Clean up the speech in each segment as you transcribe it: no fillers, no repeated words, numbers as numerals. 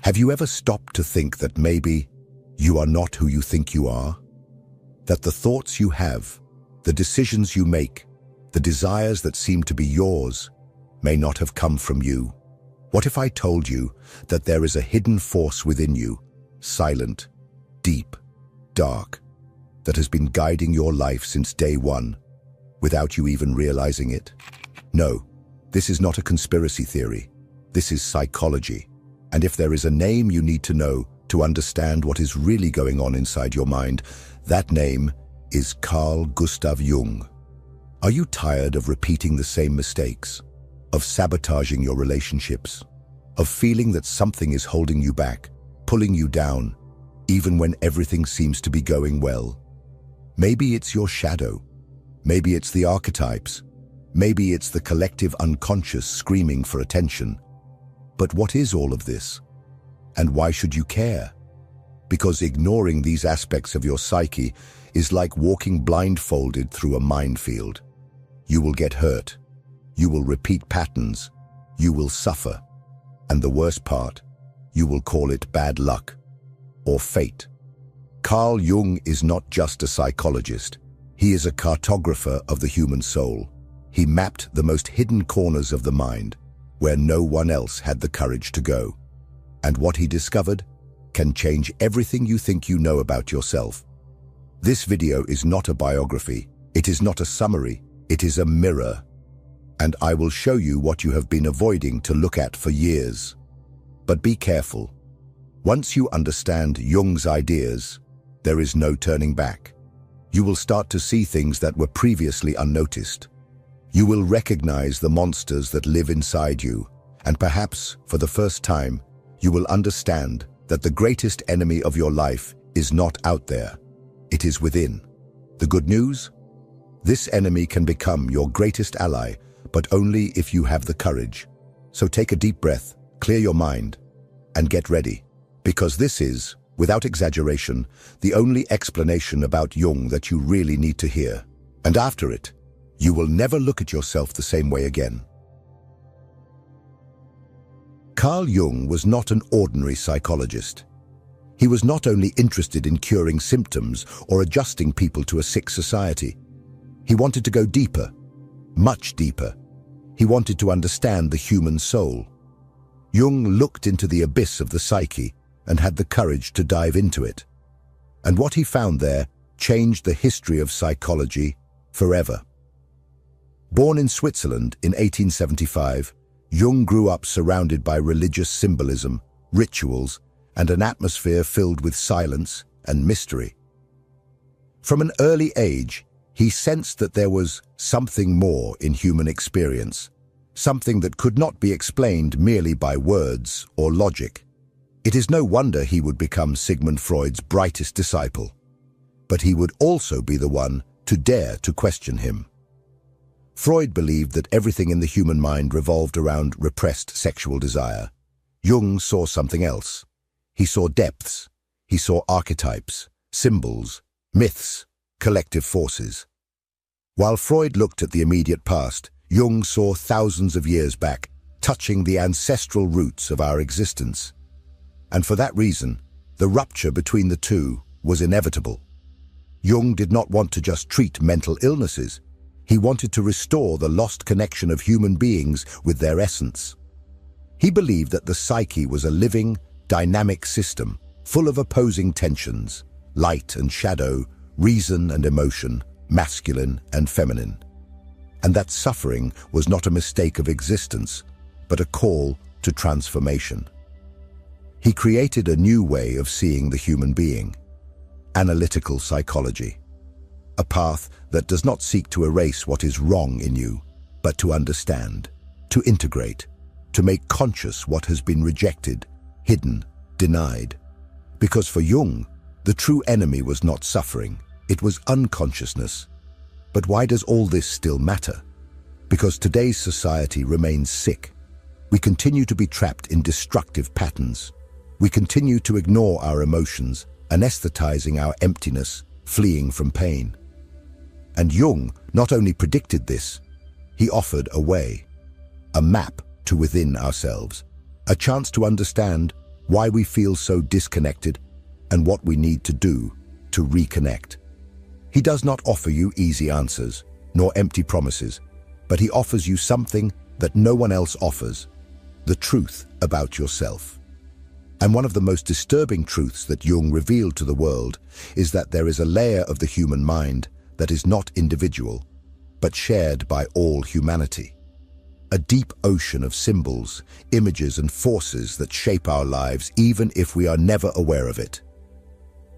Have you ever stopped to think that maybe you are not who you think you are? That the thoughts you have, the decisions you make, the desires that seem to be yours may not have come from you? What if I told you that there is a hidden force within you, silent, deep, dark, that has been guiding your life since day one, without you even realizing it? No, this is not a conspiracy theory. This is psychology. And if there is a name you need to know to understand what is really going on inside your mind, that name is Carl Gustav Jung. Are you tired of repeating the same mistakes? Of sabotaging your relationships? Of feeling that something is holding you back, pulling you down, even when everything seems to be going well? Maybe it's your shadow. Maybe it's the archetypes. Maybe it's the collective unconscious screaming for attention. But what is all of this? And why should you care? Because ignoring these aspects of your psyche is like walking blindfolded through a minefield. You will get hurt. You will repeat patterns. You will suffer. And the worst part, you will call it bad luck or fate. Carl Jung is not just a psychologist. He is a cartographer of the human soul. He mapped the most hidden corners of the mind, where no one else had the courage to go. And what he discovered can change everything you think you know about yourself. This video is not a biography. It is not a summary. It is a mirror. And I will show you what you have been avoiding to look at for years. But be careful. Once you understand Jung's ideas, there is no turning back. You will start to see things that were previously unnoticed. You will recognize the monsters that live inside you, and perhaps, for the first time, you will understand that the greatest enemy of your life is not out there. It is within. The good news? This enemy can become your greatest ally, but only if you have the courage. So take a deep breath, clear your mind, and get ready. Because this is, without exaggeration, the only explanation about Jung that you really need to hear. And after it, you will never look at yourself the same way again. Carl Jung was not an ordinary psychologist. He was not only interested in curing symptoms or adjusting people to a sick society. He wanted to go deeper, much deeper. He wanted to understand the human soul. Jung looked into the abyss of the psyche and had the courage to dive into it. And what he found there changed the history of psychology forever. Born in Switzerland in 1875, Jung grew up surrounded by religious symbolism, rituals, and an atmosphere filled with silence and mystery. From an early age, he sensed that there was something more in human experience, something that could not be explained merely by words or logic. It is no wonder he would become Sigmund Freud's brightest disciple, but he would also be the one to dare to question him. Freud believed that everything in the human mind revolved around repressed sexual desire. Jung saw something else. He saw depths. He saw archetypes, symbols, myths, collective forces. While Freud looked at the immediate past, Jung saw thousands of years back, touching the ancestral roots of our existence. And for that reason, the rupture between the two was inevitable. Jung did not want to just treat mental illnesses. He wanted to restore the lost connection of human beings with their essence. He believed that the psyche was a living, dynamic system, full of opposing tensions, light and shadow, reason and emotion, masculine and feminine. And that suffering was not a mistake of existence, but a call to transformation. He created a new way of seeing the human being, analytical psychology. A path that does not seek to erase what is wrong in you, but to understand, to integrate, to make conscious what has been rejected, hidden, denied. Because for Jung, the true enemy was not suffering, it was unconsciousness. But why does all this still matter? Because today's society remains sick. We continue to be trapped in destructive patterns. We continue to ignore our emotions, anesthetizing our emptiness, fleeing from pain. And Jung not only predicted this, he offered a way, a map to within ourselves, a chance to understand why we feel so disconnected, and what we need to do to reconnect. He does not offer you easy answers, nor empty promises, but he offers you something that no one else offers: the truth about yourself. And one of the most disturbing truths that Jung revealed to the world is that there is a layer of the human mind that is not individual, but shared by all humanity. A deep ocean of symbols, images, and forces that shape our lives even if we are never aware of it.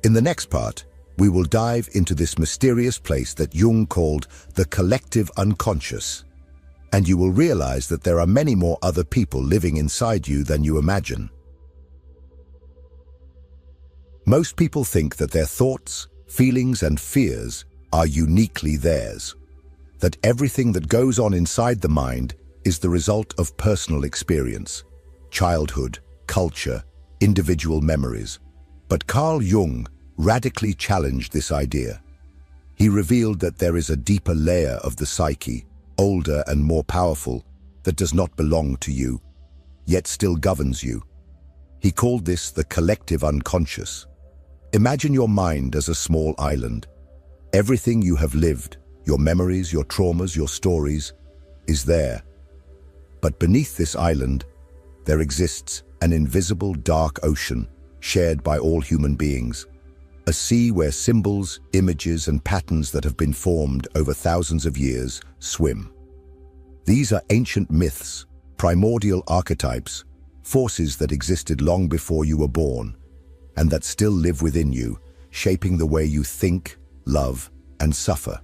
In the next part, we will dive into this mysterious place that Jung called the collective unconscious, and you will realize that there are many more other people living inside you than you imagine. Most people think that their thoughts, feelings, and fears are uniquely theirs, that everything that goes on inside the mind is the result of personal experience, childhood, culture, individual memories. But Carl Jung radically challenged this idea. He revealed that there is a deeper layer of the psyche, older and more powerful, that does not belong to you, yet still governs you. He called this the collective unconscious. Imagine your mind as a small island. Everything you have lived, your memories, your traumas, your stories, is there. But beneath this island, there exists an invisible dark ocean shared by all human beings. A sea where symbols, images, and patterns that have been formed over thousands of years swim. These are ancient myths, primordial archetypes, forces that existed long before you were born, and that still live within you, shaping the way you think, love, and suffer.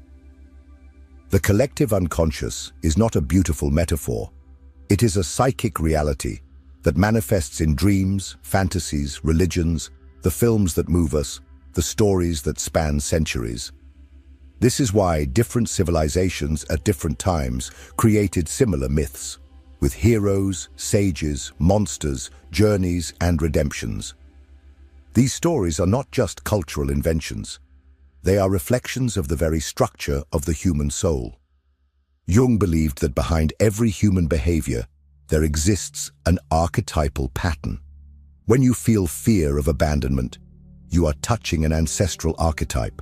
The collective unconscious is not a beautiful metaphor. It is a psychic reality that manifests in dreams, fantasies, religions, the films that move us, the stories that span centuries. This is why different civilizations at different times created similar myths, with heroes, sages, monsters, journeys, and redemptions. These stories are not just cultural inventions. They are reflections of the very structure of the human soul. Jung believed that behind every human behavior, there exists an archetypal pattern. When you feel fear of abandonment, you are touching an ancestral archetype.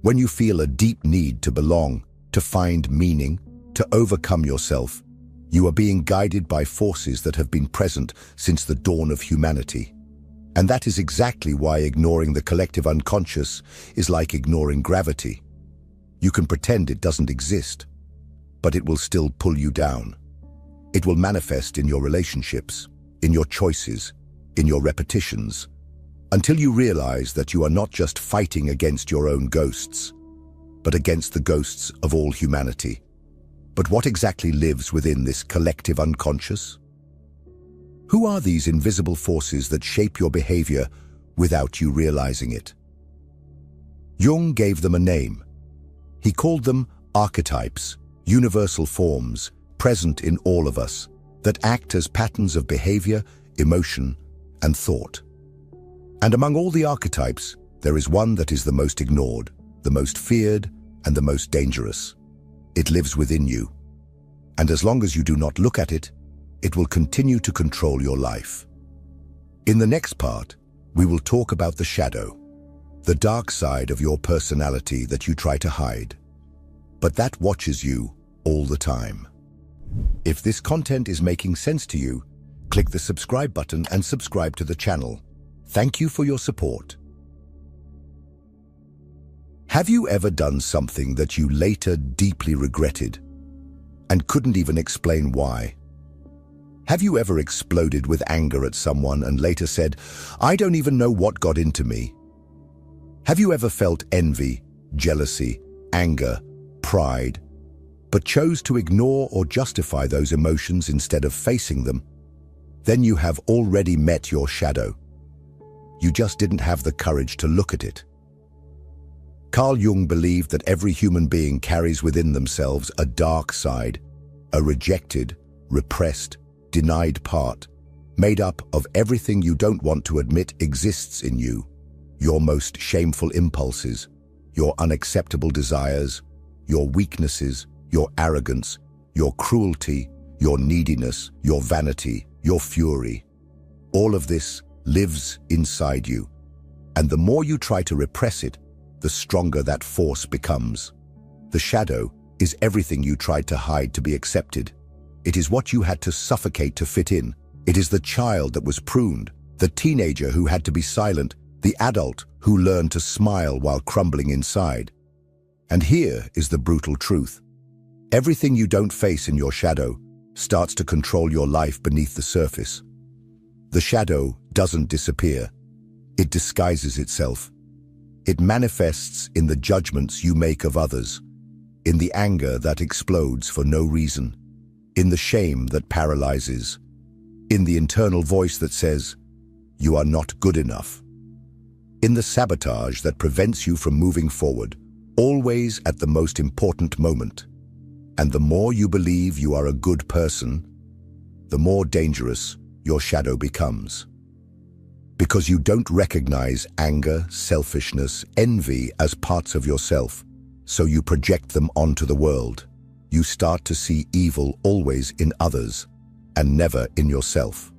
When you feel a deep need to belong, to find meaning, to overcome yourself, you are being guided by forces that have been present since the dawn of humanity. And that is exactly why ignoring the collective unconscious is like ignoring gravity. You can pretend it doesn't exist, but it will still pull you down. It will manifest in your relationships, in your choices, in your repetitions, until you realize that you are not just fighting against your own ghosts, but against the ghosts of all humanity. But what exactly lives within this collective unconscious? Who are these invisible forces that shape your behavior without you realizing it? Jung gave them a name. He called them archetypes, universal forms, present in all of us, that act as patterns of behavior, emotion, and thought. And among all the archetypes, there is one that is the most ignored, the most feared, and the most dangerous. It lives within you. And as long as you do not look at it, it will continue to control your life. In the next part, we will talk about the shadow, the dark side of your personality that you try to hide, but that watches you all the time. If this content is making sense to you, click the subscribe button and subscribe to the channel. Thank you for your support. Have you ever done something that you later deeply regretted and couldn't even explain why? Have you ever exploded with anger at someone and later said, "I don't even know what got into me"? Have you ever felt envy, jealousy, anger, pride, but chose to ignore or justify those emotions instead of facing them? Then you have already met your shadow. You just didn't have the courage to look at it. Carl Jung believed that every human being carries within themselves a dark side, a rejected, repressed, denied part, made up of everything you don't want to admit exists in you: your most shameful impulses, your unacceptable desires, your weaknesses, your arrogance, your cruelty, your neediness, your vanity, your fury. All of this lives inside you. And the more you try to repress it, the stronger that force becomes. The shadow is everything you tried to hide to be accepted. It is what you had to suffocate to fit in. It is the child that was pruned, the teenager who had to be silent, the adult who learned to smile while crumbling inside. And here is the brutal truth. Everything you don't face in your shadow starts to control your life beneath the surface. The shadow doesn't disappear. It disguises itself. It manifests in the judgments you make of others, in the anger that explodes for no reason, in the shame that paralyzes, in the internal voice that says, "You are not good enough," in the sabotage that prevents you from moving forward, always at the most important moment. And the more you believe you are a good person, the more dangerous your shadow becomes. Because you don't recognize anger, selfishness, envy as parts of yourself, so you project them onto the world. You start to see evil always in others and never in yourself.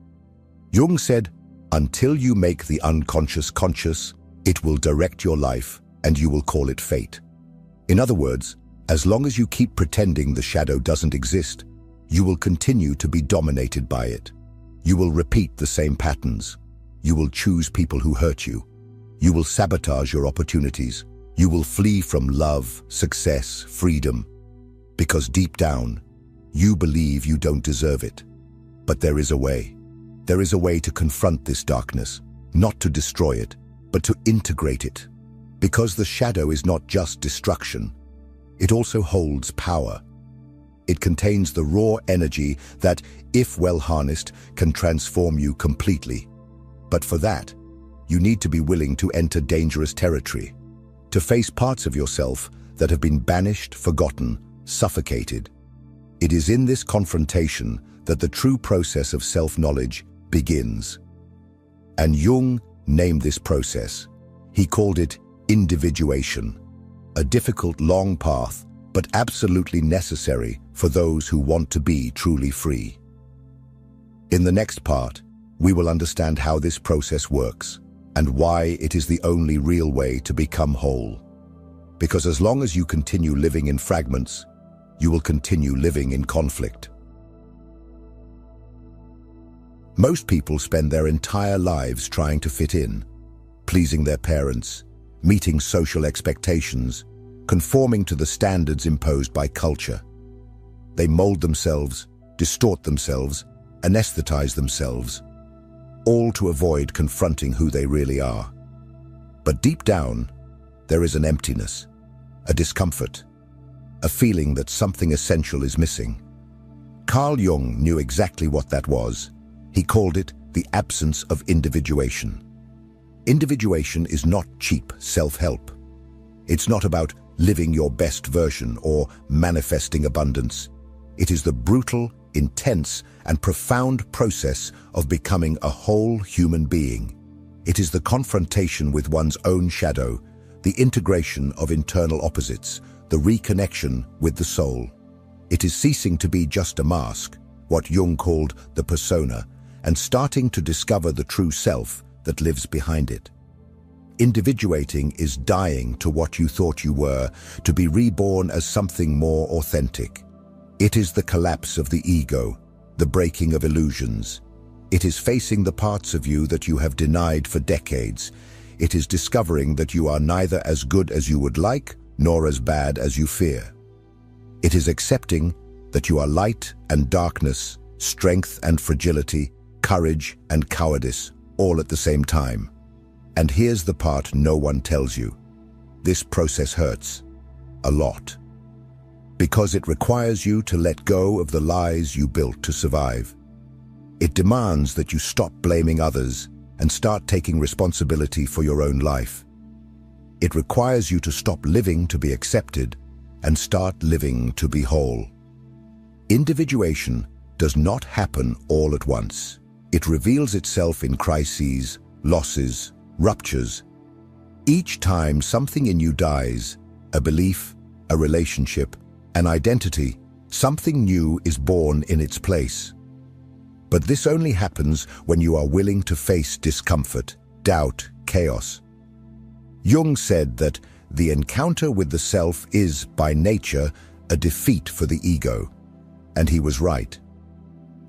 Jung said, "Until you make the unconscious conscious, it will direct your life and you will call it fate." In other words, as long as you keep pretending the shadow doesn't exist, you will continue to be dominated by it. You will repeat the same patterns. You will choose people who hurt you. You will sabotage your opportunities. You will flee from love, success, freedom. Because deep down, you believe you don't deserve it. But there is a way. There is a way to confront this darkness, not to destroy it, but to integrate it. Because the shadow is not just destruction. It also holds power. It contains the raw energy that, if well harnessed, can transform you completely. But for that, you need to be willing to enter dangerous territory, to face parts of yourself that have been banished, forgotten, suffocated. It is in this confrontation that the true process of self-knowledge begins. And Jung named this process. He called it individuation, a difficult, long path, but absolutely necessary for those who want to be truly free. In the next part, we will understand how this process works and why it is the only real way to become whole. Because as long as you continue living in fragments, you will continue living in conflict. Most people spend their entire lives trying to fit in, pleasing their parents, meeting social expectations, conforming to the standards imposed by culture. They mold themselves, distort themselves, anesthetize themselves, all to avoid confronting who they really are. But deep down, there is an emptiness, a discomfort, a feeling that something essential is missing. Carl Jung knew exactly what that was. He called it the absence of individuation. Individuation is not cheap self-help. It's not about living your best version or manifesting abundance. It is the brutal, intense, and profound process of becoming a whole human being. It is the confrontation with one's own shadow, the integration of internal opposites, the reconnection with the soul. It is ceasing to be just a mask, what Jung called the persona, and starting to discover the true self that lives behind it. Individuating is dying to what you thought you were, to be reborn as something more authentic. It is the collapse of the ego, the breaking of illusions. It is facing the parts of you that you have denied for decades. It is discovering that you are neither as good as you would like, nor as bad as you fear. It is accepting that you are light and darkness, strength and fragility, courage and cowardice, all at the same time. And here's the part no one tells you. This process hurts. A lot. Because it requires you to let go of the lies you built to survive. It demands that you stop blaming others and start taking responsibility for your own life. It requires you to stop living to be accepted and start living to be whole. Individuation does not happen all at once. It reveals itself in crises, losses, ruptures. Each time something in you dies, a belief, a relationship, an identity, something new is born in its place. But this only happens when you are willing to face discomfort, doubt, chaos. Jung said that the encounter with the self is, by nature, a defeat for the ego. And he was right.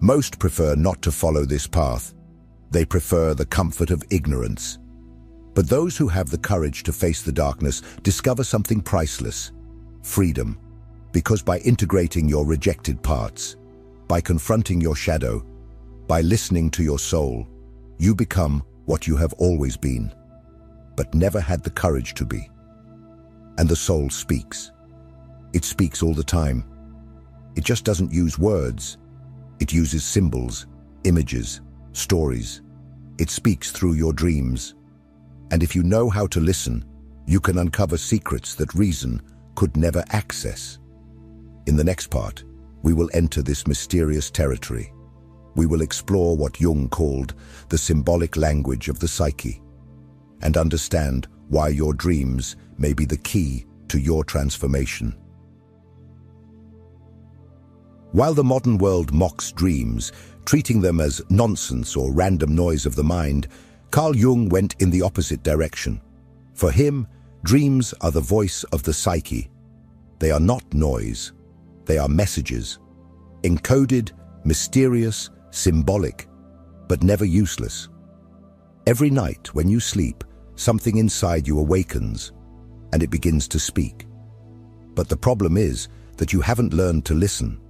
Most prefer not to follow this path. They prefer the comfort of ignorance. But those who have the courage to face the darkness discover something priceless: freedom. Because by integrating your rejected parts, by confronting your shadow, by listening to your soul, you become what you have always been, but never had the courage to be. And the soul speaks. It speaks all the time. It just doesn't use words. It uses symbols, images, stories. It speaks through your dreams. And if you know how to listen, you can uncover secrets that reason could never access. In the next part, we will enter this mysterious territory. We will explore what Jung called the symbolic language of the psyche, and understand why your dreams may be the key to your transformation. While the modern world mocks dreams, treating them as nonsense or random noise of the mind, Carl Jung went in the opposite direction. For him, dreams are the voice of the psyche. They are not noise. They are messages, encoded, mysterious, symbolic, but never useless. Every night when you sleep, something inside you awakens, and it begins to speak. But the problem is that you haven't learned to listen.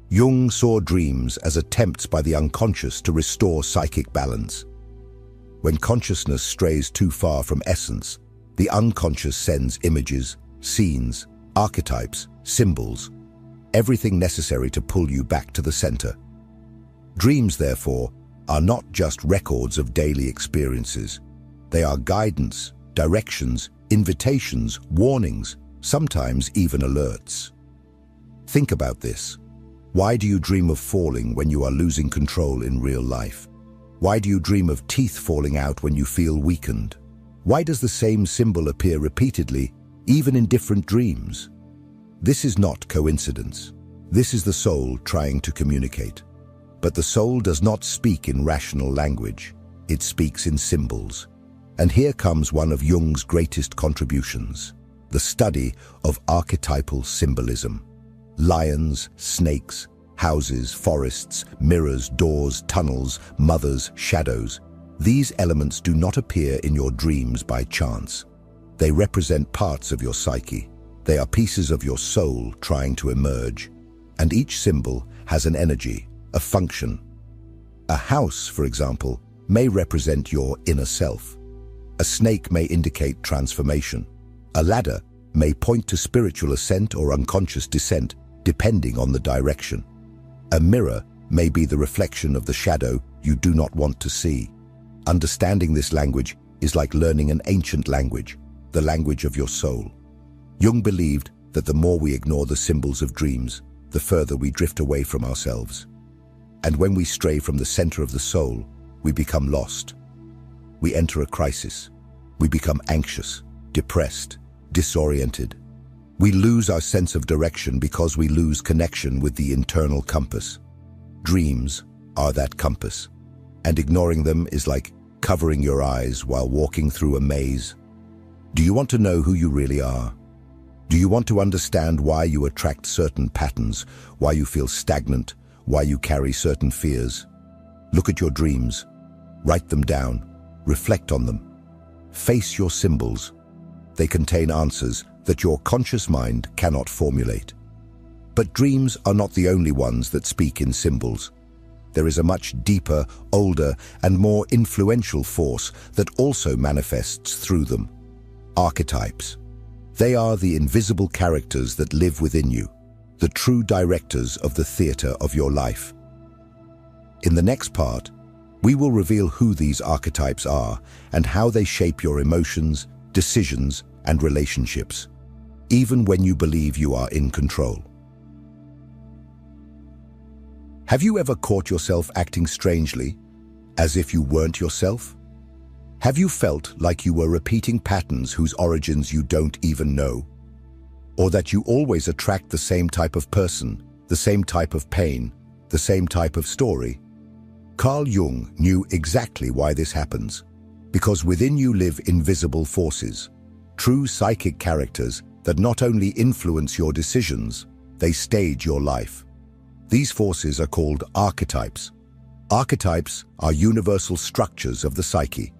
Jung saw dreams as attempts by the unconscious to restore psychic balance. When consciousness strays too far from essence, the unconscious sends images, scenes, archetypes, symbols, everything necessary to pull you back to the center. Dreams, therefore, are not just records of daily experiences. They are guidance, directions, invitations, warnings, sometimes even alerts. Think about this. Why do you dream of falling when you are losing control in real life? Why do you dream of teeth falling out when you feel weakened? Why does the same symbol appear repeatedly, even in different dreams? This is not coincidence. This is the soul trying to communicate. But the soul does not speak in rational language. It speaks in symbols. And here comes one of Jung's greatest contributions: the study of archetypal symbolism. Lions, snakes, houses, forests, mirrors, doors, tunnels, mothers, shadows. These elements do not appear in your dreams by chance. They represent parts of your psyche. They are pieces of your soul trying to emerge. And each symbol has an energy, a function. A house, for example, may represent your inner self. A snake may indicate transformation. A ladder may point to spiritual ascent or unconscious descent, depending on the direction. A mirror may be the reflection of the shadow you do not want to see. Understanding this language is like learning an ancient language, the language of your soul. Jung believed that the more we ignore the symbols of dreams, the further we drift away from ourselves. And when we stray from the center of the soul, we become lost. We enter a crisis. We become anxious, depressed, disoriented. We lose our sense of direction because we lose connection with the internal compass. Dreams are that compass, and ignoring them is like covering your eyes while walking through a maze. Do you want to know who you really are? Do you want to understand why you attract certain patterns, why you feel stagnant, why you carry certain fears? Look at your dreams. Write them down. Reflect on them. Face your symbols. They contain answers that your conscious mind cannot formulate. But dreams are not the only ones that speak in symbols. There is a much deeper, older, and more influential force that also manifests through them: archetypes. They are the invisible characters that live within you, the true directors of the theater of your life. In the next part, we will reveal who these archetypes are and how they shape your emotions, decisions, and relationships, even when you believe you are in control. Have you ever caught yourself acting strangely, as if you weren't yourself? Have you felt like you were repeating patterns whose origins you don't even know? Or that you always attract the same type of person, the same type of pain, the same type of story? Carl Jung knew exactly why this happens. Because within you live invisible forces, true psychic characters that not only influence your decisions, they stage your life. These forces are called archetypes. Archetypes are universal structures of the psyche.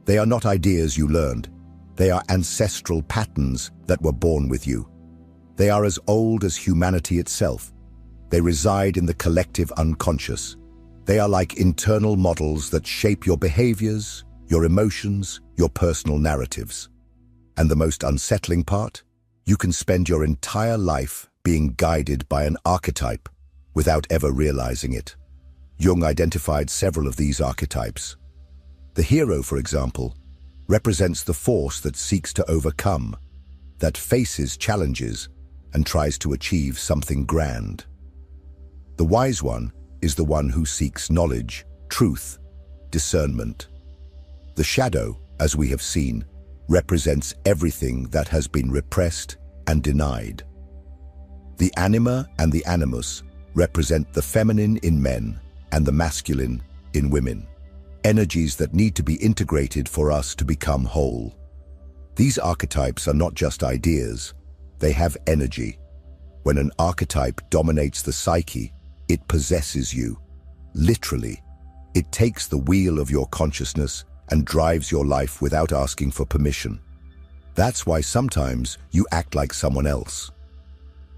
They are not ideas you learned. They are ancestral patterns that were born with you. They are as old as humanity itself. They reside in the collective unconscious. They are like internal models that shape your behaviors, your emotions, your personal narratives. And the most unsettling part? You can spend your entire life being guided by an archetype without ever realizing it. Jung identified several of these archetypes. The hero, for example, represents the force that seeks to overcome, that faces challenges and tries to achieve something grand. The wise one is the one who seeks knowledge, truth, discernment. The shadow, as we have seen, represents everything that has been repressed and denied. The anima and the animus represent the feminine in men and the masculine in women, energies that need to be integrated for us to become whole. These archetypes are not just ideas, they have energy. When an archetype dominates the psyche, it possesses you. Literally, it takes the wheel of your consciousness and drives your life without asking for permission. That's why sometimes you act like someone else.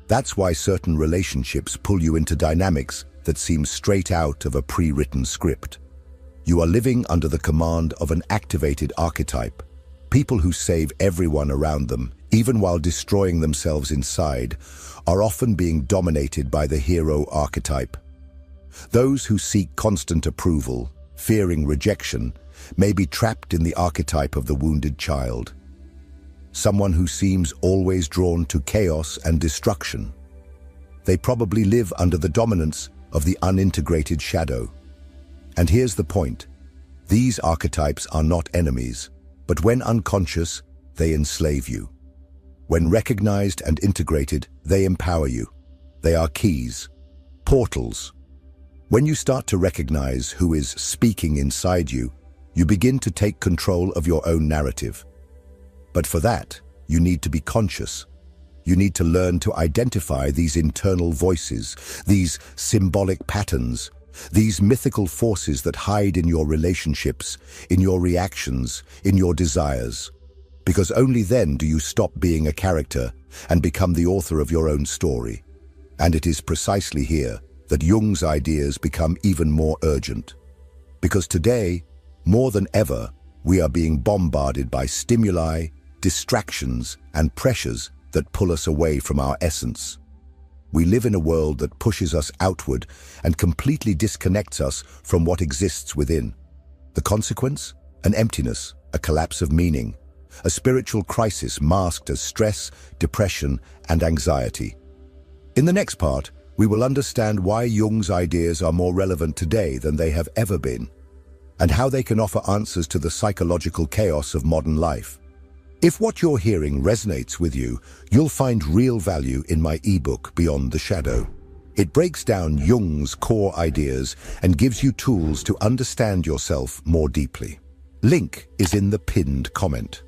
That's why certain relationships pull you into dynamics that seem straight out of a pre-written script. You are living under the command of an activated archetype. People who save everyone around them, even while destroying themselves inside, are often being dominated by the hero archetype. Those who seek constant approval, fearing rejection, may be trapped in the archetype of the wounded child. Someone who seems always drawn to chaos and destruction. They probably live under the dominance of the unintegrated shadow. And here's the point. These archetypes are not enemies, but when unconscious, they enslave you. When recognized and integrated, they empower you. They are keys, portals. When you start to recognize who is speaking inside you, you begin to take control of your own narrative. But for that, you need to be conscious. You need to learn to identify these internal voices, these symbolic patterns, these mythical forces that hide in your relationships, in your reactions, in your desires. Because only then do you stop being a character and become the author of your own story. And it is precisely here that Jung's ideas become even more urgent. Because today, more than ever, we are being bombarded by stimuli, distractions, and pressures that pull us away from our essence. We live in a world that pushes us outward and completely disconnects us from what exists within. The consequence? An emptiness, a collapse of meaning, a spiritual crisis masked as stress, depression, and anxiety. In the next part, we will understand why Jung's ideas are more relevant today than they have ever been, and how they can offer answers to the psychological chaos of modern life. If what you're hearing resonates with you, you'll find real value in my ebook, Beyond the Shadow. It breaks down Jung's core ideas and gives you tools to understand yourself more deeply. Link is in the pinned comment.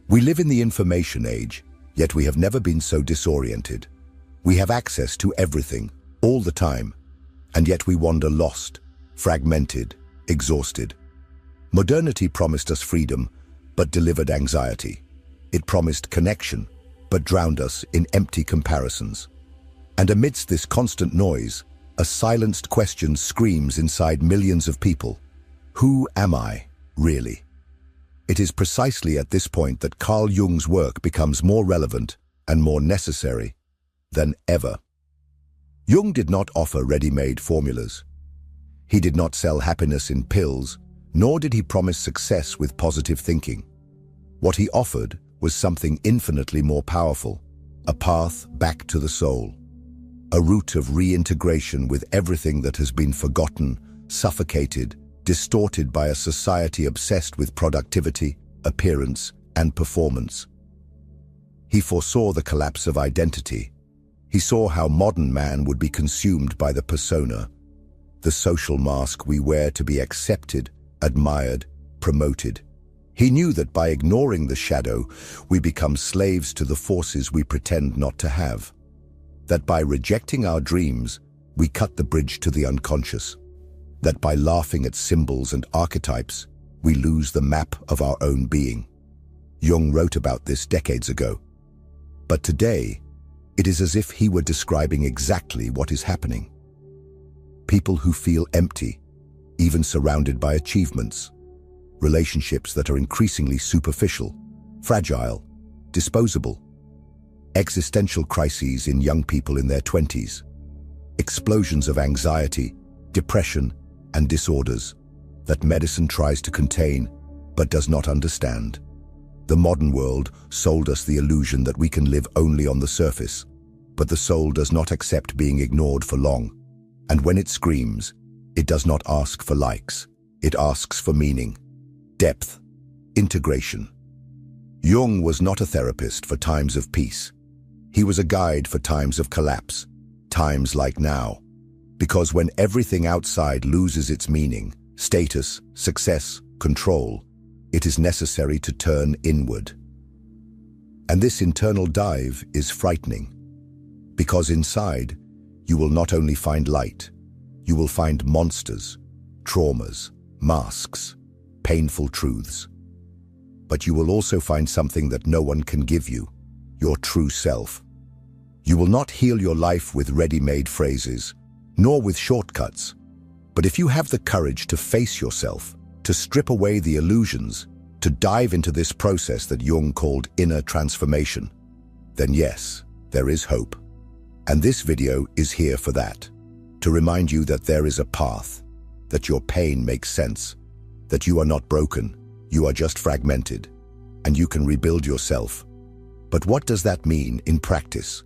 We live in the information age, yet we have never been so disoriented. We have access to everything, all the time, and yet we wander lost, fragmented, exhausted. Modernity promised us freedom, but delivered anxiety. It promised connection, but drowned us in empty comparisons. And amidst this constant noise, a silenced question screams inside millions of people. Who am I, really? It is precisely at this point that Carl Jung's work becomes more relevant and more necessary than ever. Jung did not offer ready-made formulas. He did not sell happiness in pills, nor did he promise success with positive thinking. What he offered was something infinitely more powerful, a path back to the soul, a route of reintegration with everything that has been forgotten, suffocated, distorted by a society obsessed with productivity, appearance, and performance. He foresaw the collapse of identity. He saw how modern man would be consumed by the persona, the social mask we wear to be accepted, admired, promoted. He knew that by ignoring the shadow, we become slaves to the forces we pretend not to have. That by rejecting our dreams, we cut the bridge to the unconscious. That by laughing at symbols and archetypes, we lose the map of our own being. Jung wrote about this decades ago. But today, it is as if he were describing exactly what is happening. People who feel empty, even surrounded by achievements. Relationships that are increasingly superficial, fragile, disposable. Existential crises in young people in their 20s. Explosions of anxiety, depression, and disorders that medicine tries to contain but does not understand. The modern world sold us the illusion that we can live only on the surface, but the soul does not accept being ignored for long. And when it screams, it does not ask for likes. It asks for meaning, depth, integration. Jung was not a therapist for times of peace. He was a guide for times of collapse, times like now. Because when everything outside loses its meaning, status, success, control, it is necessary to turn inward. And this internal dive is frightening. Because inside, you will not only find light, you will find monsters, traumas, masks, painful truths. But you will also find something that no one can give you, your true self. You will not heal your life with ready-made phrases, nor with shortcuts. But if you have the courage to face yourself, to strip away the illusions, to dive into this process that Jung called inner transformation, then yes, there is hope. And this video is here for that, to remind you that there is a path, that your pain makes sense, that you are not broken, you are just fragmented, and you can rebuild yourself. But what does that mean in practice?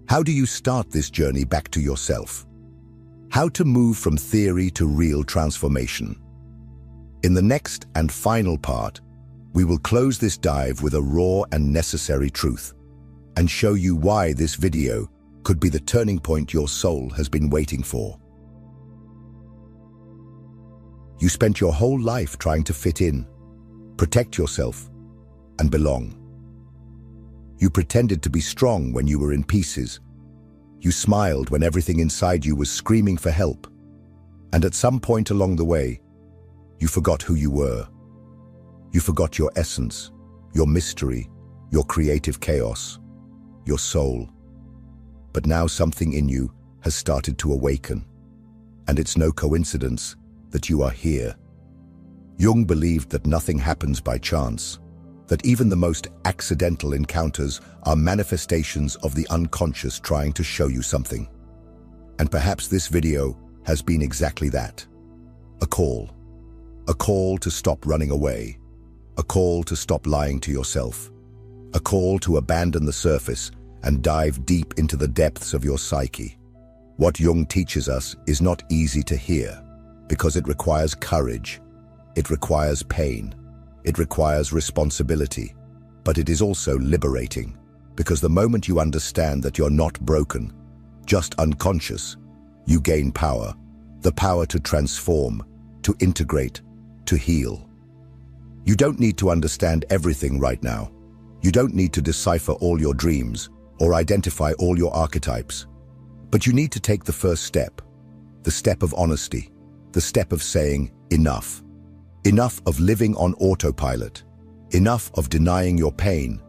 How do you start this journey back to yourself? How to move from theory to real transformation? In the next and final part, we will close this dive with a raw and necessary truth and show you why this video could be the turning point your soul has been waiting for. You spent your whole life trying to fit in, protect yourself, and belong. You pretended to be strong when you were in pieces. You smiled when everything inside you was screaming for help. And at some point along the way, you forgot who you were. You forgot your essence, your mystery, your creative chaos, your soul. But now something in you has started to awaken. And it's no coincidence that you are here. Jung believed that nothing happens by chance, that even the most accidental encounters are manifestations of the unconscious trying to show you something. And perhaps this video has been exactly that. A call to stop running away, a call to stop lying to yourself, a call to abandon the surface and dive deep into the depths of your psyche. What Jung teaches us is not easy to hear, because it requires courage, it requires pain, it requires responsibility, but it is also liberating, because the moment you understand that you're not broken, just unconscious, you gain power, the power to transform, to integrate, to heal. You don't need to understand everything right now. You don't need to decipher all your dreams or identify all your archetypes. But you need to take the first step, the step of honesty, the step of saying enough. Enough of living on autopilot, enough of denying your pain,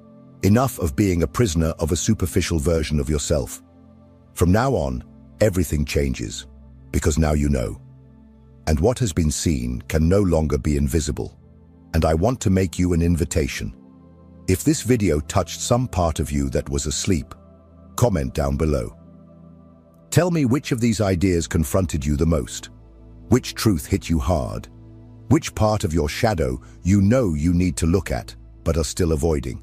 enough of being a prisoner of a superficial version of yourself. From now on, everything changes, because now you know. And what has been seen can no longer be invisible. And I want to make you an invitation. If this video touched some part of you that was asleep, comment down below. Tell me which of these ideas confronted you the most, which truth hit you hard, which part of your shadow you know you need to look at, but are still avoiding.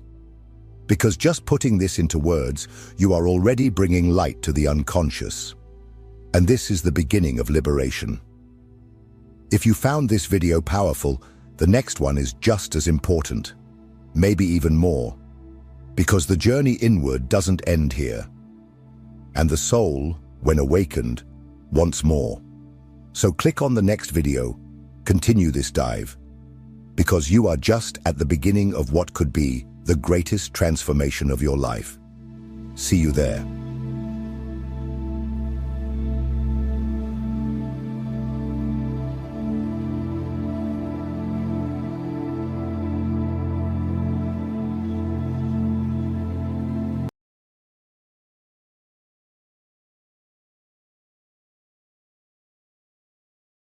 Because just putting this into words, you are already bringing light to the unconscious. And this is the beginning of liberation. If you found this video powerful, the next one is just as important, maybe even more. Because the journey inward doesn't end here. And the soul, when awakened, wants more. So click on the next video, continue this dive, because you are just at the beginning of what could be the greatest transformation of your life. See you there.